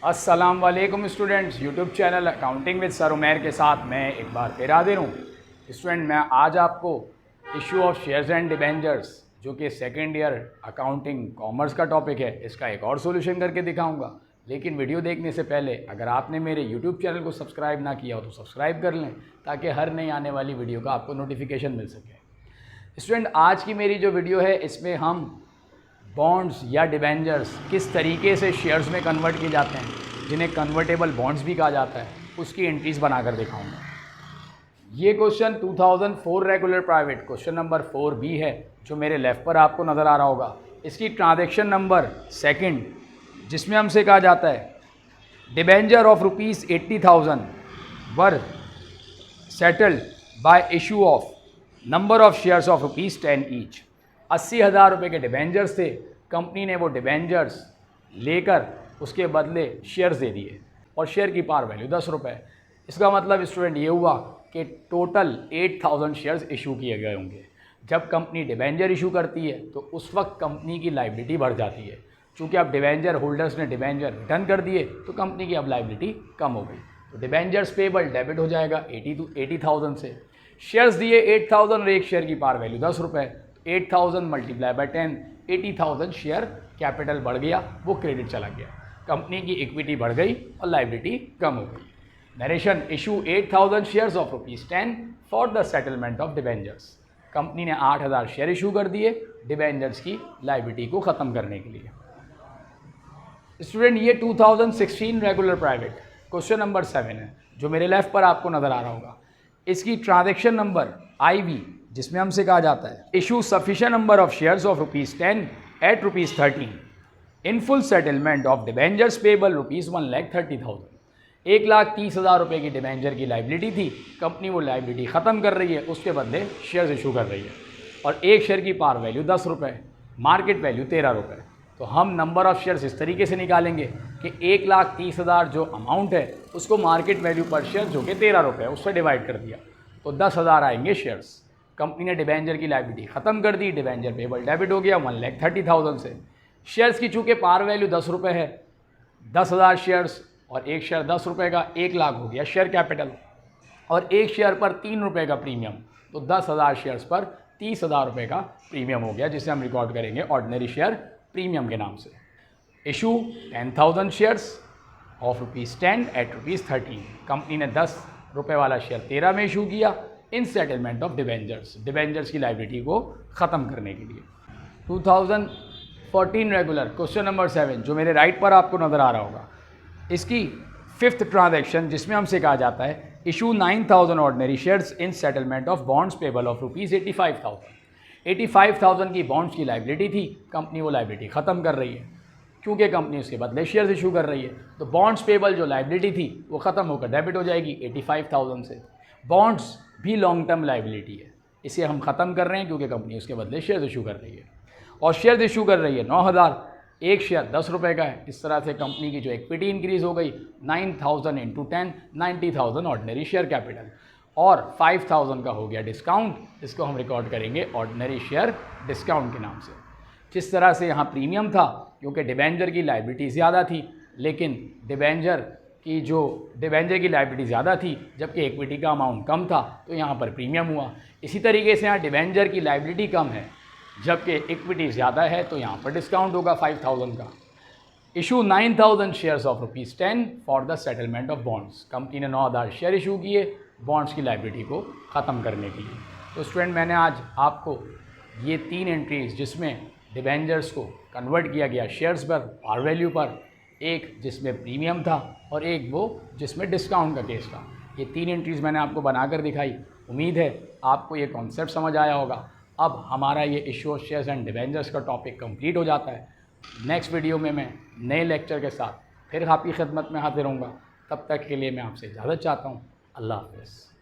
अस्सलाम वालेकुम students, YouTube channel accounting with sir Umair के साथ मैं एक बार फिर हाजिर हूँ। स्टूडेंट, मैं आज आपको issue of shares and debentures जो कि सेकेंड ईयर अकाउंटिंग कॉमर्स का टॉपिक है, इसका एक और सोल्यूशन करके दिखाऊंगा। लेकिन वीडियो देखने से पहले अगर आपने मेरे यूट्यूब चैनल को सब्सक्राइब ना किया हो तो सब्सक्राइब कर लें, ताकि हर नई आने वाली वीडियो का आपको नोटिफिकेशन मिल सके। स्टूडेंट, आज की मेरी जो वीडियो है इसमें हम बॉन्ड्स या डिबेंचर्स किस तरीके से शेयर्स में कन्वर्ट किए जाते हैं, जिन्हें कन्वर्टेबल बॉन्ड्स भी कहा जाता है, उसकी एंट्रीज बनाकर दिखाऊंगा। ये question 2004 regular private question number 4B है, जो मेरे लेफ़्ट पर आपको नज़र आ रहा होगा। इसकी ट्रांजैक्शन नंबर सेकंड, जिसमें हमसे कहा जाता है debenture of ₹80,000 were settled bye issue of number of shares of ₹10 each. 80,000 रुपये के डिबेंचर्स थे, कंपनी ने वो डिबेंचर्स लेकर उसके बदले शेयर्स दे दिए और शेयर की पार वैल्यू 10 रुपये। इसका मतलब स्टूडेंट ये हुआ कि टोटल 8,000 शेयर्स इशू किए गए होंगे। जब कंपनी डिबेंचर इशू करती है तो उस वक्त कंपनी की लाइबिलिटी बढ़ जाती है। चूँकि अब डिबेंचर होल्डर्स ने डिबेंचर रिटर्न कर दिए तो कंपनी की अब लाइबिलिटी कम हो गई, तो डिबेंचर्स पेबल डेबिट हो जाएगा 80,000 से। शेयर्स दिए 8,000 और एक शेयर की पार वैल्यू 10 रुपये। 8,000 मल्टीप्लाई बाय 10, 80,000 शेयर कैपिटल बढ़ गया, वो क्रेडिट चला गया। कंपनी की इक्विटी बढ़ गई और लाइबिलिटी कम हो गई। Narration, issue 8,000 shares of ₹10 for the settlement of debentures. Company ने 8,000 शेयर इशू कर दिए डिबेंचर्स की लाइबिलिटी को ख़त्म करने के लिए। स्टूडेंट, ये 2016 रेगुलर प्राइवेट क्वेश्चन नंबर 7 है, जो मेरे लेफ़्ट पर आपको नज़र आ रहा होगा। इसकी ट्रांजैक्शन नंबर IB, जिसमें हमसे कहा जाता है issue sufficient number of shares of ₹10 at ₹13 in full settlement of debentures payable ₹1,30,000। 1,30,000 रुपये की डिबेंचर की लाइबिलिटी थी, कंपनी वो लाइबिलिटी ख़त्म कर रही है, उसके बदले शेयर्स इशू कर रही है और एक शेयर की पार वैल्यू 10 रुपये, मार्केट वैल्यू 13 रुपये। तो हम नंबर ऑफ़ शेयर्स इस तरीके से निकालेंगे कि 1,30,000 जो अमाउंट है उसको मार्केट वैल्यू पर शेयर जो कि 13 रुपये है उससे डिवाइड कर दिया, तो 10,000 आएंगे शेयर्स। कंपनी ने डिबेंचर की लाइबिलिटी ख़त्म कर दी, डिबेंचर पेबल डेबिट हो गया 1,30,000 से। शेयर्स की चूँकि पार वैल्यू 10 रुपये है, 10,000 शेयर्स और एक शेयर 10 रुपये का 1,00,000 हो गया शेयर कैपिटल, और एक शेयर पर 3 रुपये का प्रीमियम, तो 10,000 शेयर्स पर 30,000 रुपये का प्रीमियम हो गया, जिसे हम रिकॉर्ड करेंगे ऑर्डिनरी शेयर प्रीमियम के नाम से। Issue 10,000 shares of ₹10 at ₹13। Company ने 10 रुपये वाला शेयर 13 में इशू किया in settlement of debentures, debentures की लाइबिलिटी को ख़त्म करने के लिए। 2014 रेगुलर क्वेश्चन नंबर 7, जो मेरे राइट पर आपको नज़र आ रहा होगा। इसकी 5th ट्रांजैक्शन, जिसमें हमसे कहा जाता है issue 9,000 ordinary shares in settlement of bonds payable of ₹85,000। 85,000 की बॉन्ड्स की लाइबिलिटी थी, कंपनी वो लाइबिलिटी ख़त्म कर रही है क्योंकि कंपनी उसके बदले शेयर्स इशू कर रही है। तो बॉन्ड्स पेबल जो लाइबिलिटी थी वो ख़त्म होकर डेबिट हो जाएगी 85,000 से। बॉन्ड्स भी लॉन्ग टर्म लाइबिलिटी है, इसे हम ख़त्म कर रहे हैं क्योंकि कंपनी उसके बदले शेयर्स इशू कर रही है और शेयर्स इशू कर रही है 9,000, एक शेयर 10 रुपये का है। इस तरह से कंपनी की जो इक्विटी इंक्रीज़ हो गई 9,000 × 10, 90,000 ऑर्डिनरी शेयर कैपिटल, और 5,000 का हो गया डिस्काउंट, इसको हम रिकॉर्ड करेंगे ऑर्डिनरी शेयर डिस्काउंट के नाम से। जिस तरह से यहाँ प्रीमियम था क्योंकि डिबेंचर की लाइबिलिटी ज़्यादा थी, लेकिन डिबेंचर की लाइबिलिटी ज़्यादा थी जबकि इक्विटी का अमाउंट कम था, तो यहाँ पर प्रीमियम हुआ। इसी तरीके से यहाँ डिबेंचर की लाइबिलिटी कम है जबकि इक्विटी ज़्यादा है, तो यहाँ पर डिस्काउंट होगा 5,000 का। Issue 9,000 shares of ₹10 for the settlement of bonds. Company ने 9,000 शेयर इशू किए बॉन्ड्स की लाइबिलिटी को ख़त्म करने के लिए। तो स्टूडेंट, मैंने आज आपको ये 3 एंट्रीज, जिसमें डिबेंचर्स को कन्वर्ट किया गया शेयर्स पर पार वैल्यू पर, एक जिसमें प्रीमियम था और एक वो जिसमें डिस्काउंट का केस था, ये 3 एंट्रीज मैंने आपको बनाकर दिखाई। उम्मीद है आपको ये कॉन्सेप्ट समझ आया होगा। अब हमारा ये issue of shares and debentures का टॉपिक कंप्लीट हो जाता है। नेक्स्ट वीडियो में मैं नए लेक्चर के साथ फिर आपकी खिदमत में हाजिर होऊंगा। तब तक के लिए मैं आपसे इजाज़त चाहता हूँ। अल्लाह हाफ़िज़।